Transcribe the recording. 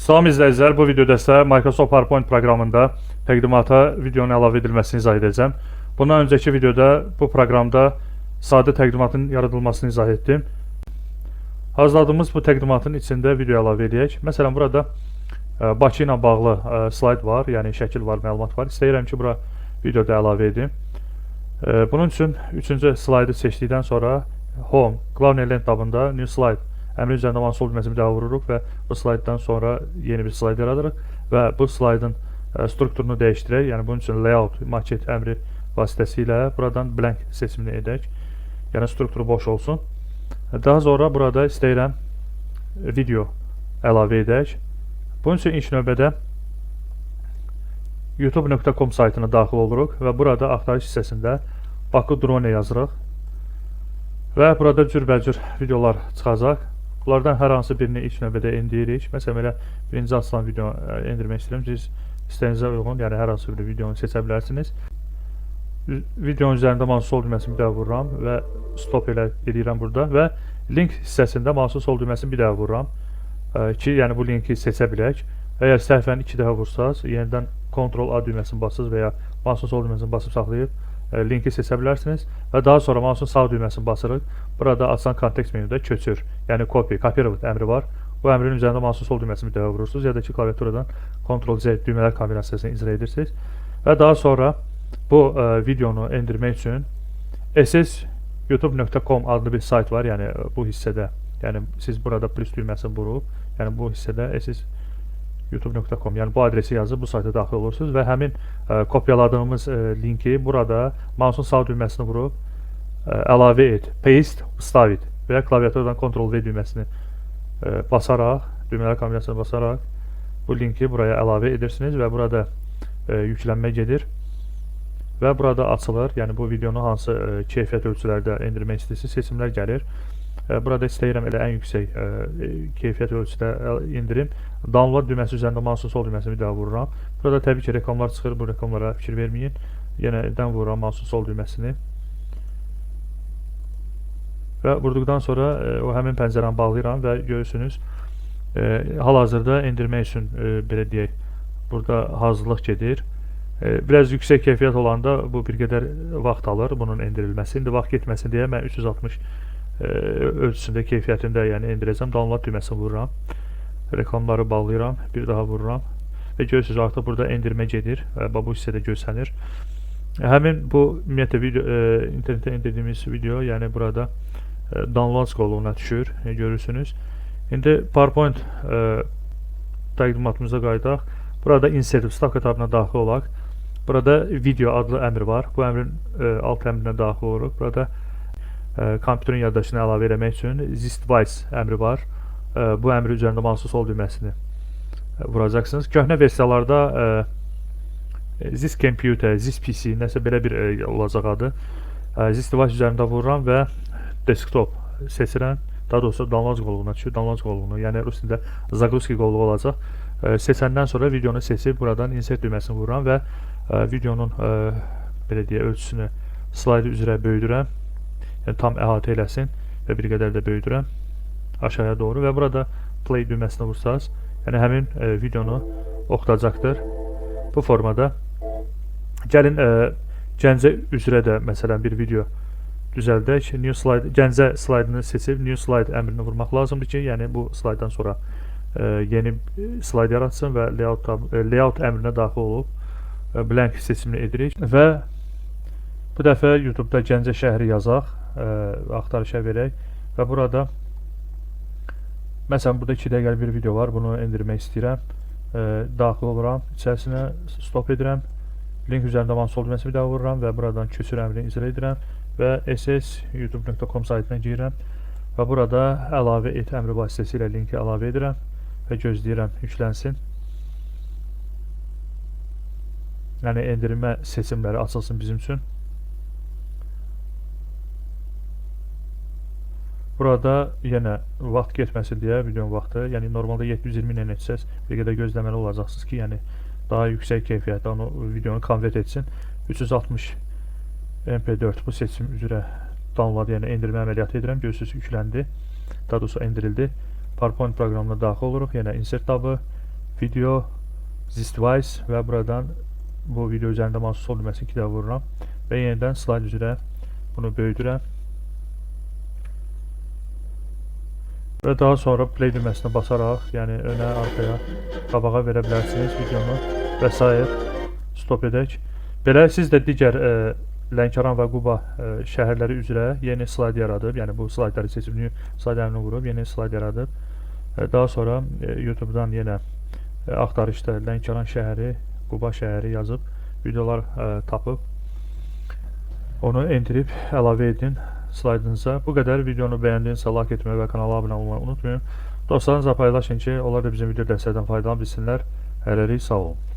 Salam izləyicilər, bu videoda isə Microsoft PowerPoint proqramında təqdimata videonun əlavə edilməsini izah edəcəm. Bundan öncəki videoda bu proqramda sadə təqdimatın yaradılmasını izah etdim. Hazırladığımız bu təqdimatın içində video əlavə edək. Məsələn, burada Bakı ilə bağlı slayd var, yəni şəkil var, məlumat var. İstəyirəm ki, bura videoda əlavə edim. Bunun üçün 3-cü slaydı seçdikdən sonra Home, Qlavniya lent tabında New Slide əmri üzərində olan sol düyməsini bir daha vururuq və bu slayddan sonra yeni bir slayd yaradırıq və bu slaydın strukturunu dəyişdirək. Yəni bunun üçün Layout, maket əmri vasitəsilə buradan blank seçimini edək. Yəni strukturu boş olsun. Daha sonra burada istəyirəm video əlavə edək. Bunun üçün ilk növbədə youtube.com saytına daxil oluruq və burada axtarış hissəsində Baku Drone yazırıq və burada cürbəcür videolar çıxacaq. Bunlardan hər hansı birini ilk növbədə indiririk. Məsələn, belə birinci açılan videonu indirmək istəyirəm. Siz istəyinizə uyğun, yəni hər hansı bir videonu seçə bilərsiniz. Videonun üzərində mouse sol düyməsini bir daha vururam və stop edirəm burada və link hissəsində mouse sol düyməsini bir daha vururam ki, yəni bu linki seçə bilək. Əgər səhvən 2 dəfə vursanız, yenidən Ctrl-A düyməsini basırsınız və ya mouse sol düyməsini basıb saxlayıb linki seçə bilərsiniz və daha sonra mouse'un sağ düyməsini basırıq. Burada açılan kontekst menüdə köçür, yəni copy əmri var. Bu əmrin üzərində mouse'un sol düyməsini bir dəfə vurursunuz ya da ki, klaviaturadan Ctrl-C düymələr kombinasiyasını icra edirsiniz və daha sonra bu videonu endirmək üçün youtube.com adlı bir sayt var, yəni bu hissədə, yəni siz burada plus düyməsini vurub, yəni bu hissədə youtube.com, yəni bu adresi yazıb bu sayta daxil olursunuz və həmin kopyaladığımız linki burada mouse'un sağ düyməsini vurub əlavə et, paste, stavit və ya klaviaturadan Ctrl-V düyməsini basaraq, düymələr kombinasiyasını basaraq bu linki buraya əlavə edirsiniz və burada yüklənmə gedir və burada açılır. Yəni bu videonu hansı keyfiyyət ölçülərdə endirmək istəyirsiniz, seçimlər gəlir. Burada istəyirəm elə ən yüksək keyfiyyət ölçüdə indirim. Download düyməsi üzərində mouse'un sol düyməsini bir daha vururam. Burada təbii ki, reklamlar çıxır, bu reklamlara fikir verməyin. Yenədən vururam mouse'un sol düyməsini. Və vurduqdan sonra o həmin pəncərəni bağlayıram və görürsünüz, hal-hazırda endirmək üçün, belə deyək, burada hazırlıq gedir. Biraz yüksək keyfiyyət olanda bu bir qədər vaxt alır bunun endirilməsi. İndi vaxt getməsin deyə mən 360 ölçüsündə, keyfiyyətində yəni endirəcəm. Download düyməsini vururam. Reklamları bağlayıram, bir daha vururam və görürsünüz, artıq burada endirmə gedir və bu hissədə görsənir. Həmin bu ümumiyyətlə internetdə indirdiyimiz video, yəni burada downloads qolluğuna düşür, görürsünüz. İndi PowerPoint təqdimatımıza qayıdaq. Burada insert vstavka tabına daxil olaq. Burada video adlı əmr var. Bu əmrin alt əmrinə daxil oluruq. Burada kompüterin yaddaşını əlavə etmək üçün this device əmri var. Bu əmri üzərində mouse'un sol düyməsini vuracaqsınız. Köhnə versiyalarda this computer, this PC, nəsə belə bir olacaq adı. This device üzərində vururam və desktop seçirəm. Daha doğrusu download qolluğuna düşür. Download qolluğunu, yəni rus dilində zagruski qolluğu olacaq. Seçəndən sonra videonu seçib buradan insert düyməsini vururam və videonun belə deyə ölçüsünü slaydı üzrə böyüdürəm. Yəni tam əhatə eləsin və bir qədər də böyüdürəm aşağıya doğru və burada play düyməsini vursanız, yəni həmin videonu oxutacaqdır bu formada. Gəlin Gəncə üzrə də məsələn bir video düzəldək. New slide, Gəncə slaydını seçib new slide əmrini vurmaq lazımdır ki, yəni bu slaydan sonra yeni slayd yaratsın və layout əmrinə daxil olub blank seçimini edirik və bu dəfə YouTube-da Gəncə şəhəri yazaq, axtarışa verək və burada məsələn burada 2 dəqiqəlik bir video var, bunu endirmək istəyirəm, daxil oluram, içərisinə stop edirəm, link üzərində olan sol düyməsini bir daha vururam və buradan köçür əmrini icra edirəm və youtube.com saytına girirəm və burada əlavə et əmri vasitəsilə linki əlavə edirəm və gözləyirəm yüklənsin. Yəni endirilmə seçimləri açılsın bizim üçün. Burada yenə vaxt getməsin deyə videonun vaxtı, yəni normalda 720 ilə etsəz bir qədər gözləməli olacaqsınız ki, yəni daha yüksək keyfiyyətdə onu videonu konvert etsin. 360 MP4 bu seçim üzrə download, yəni endirmə əməliyyatı edirəm. Görürsünüz, yükləndi. Daha doğrusu endirildi. PowerPoint proqramına daxil oluruq. Yenə insert tabı, video Zistwise və buradan bu video üzərində mouse sol düyməsini 2 dəfə vururam və yenidən slayd üzrə bunu böyüdürəm. Və daha sonra play düyməsine basaraq, yəni önə, arxaya, qabağa verə bilərsiniz videonu və s. stop edək. Belə siz də digər Lənkəran və Quba şəhərləri üzrə yeni slayd yaradıb, yəni bu slaydları seçib, slaydlarını vurub, yeni slayd yaradıb. Daha sonra YouTube-dan yenə axtarışda Lənkəran şəhəri, Quba şəhəri yazıb, videolar tapıb, onu endirib əlavə edin slaydınıza. Bu qədər. Videonu bəyəndiyinizsə like etməyi və kanala abunə olmayı unutmayın. Dostlarınızla paylaşın ki, onlar da bizim video dəstəkdən faydalan bilsinlər. Hələlik sağ olun.